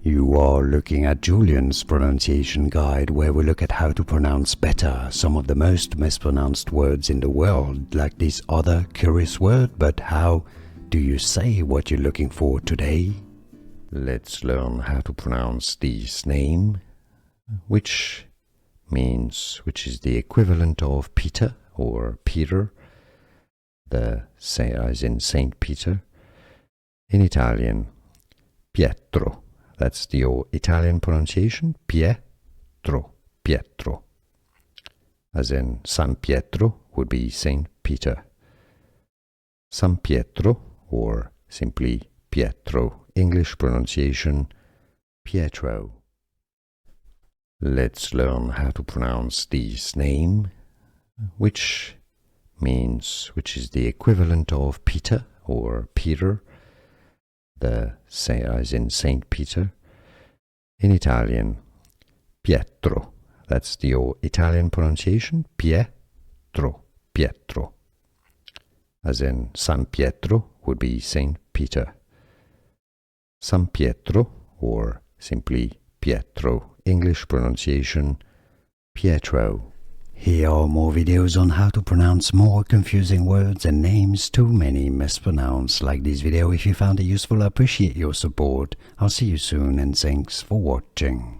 You are looking at Julian's pronunciation guide, where we look at how to pronounce better some of the most mispronounced words in the world, like this other curious word. But how do you say what you're looking for today? Let's learn how to pronounce this name, which is the equivalent of Peter or Peter, as in Saint Peter. In Italian, Pietro. That's the Italian pronunciation, Pietro, Pietro. As in San Pietro would be Saint Peter. San Pietro, or simply Pietro, English pronunciation, Pietro. Let's learn how to pronounce this name, which is the equivalent of Peter or Peter, as in Saint Peter. In Italian, Pietro. That's the Italian pronunciation, Pietro, Pietro. As in San Pietro would be Saint Peter. San Pietro, or simply Pietro, English pronunciation, Pietro. Here are more videos on how to pronounce more confusing words and names too many mispronounced. Like this video if you found it useful. I appreciate your support. I'll see you soon and thanks for watching.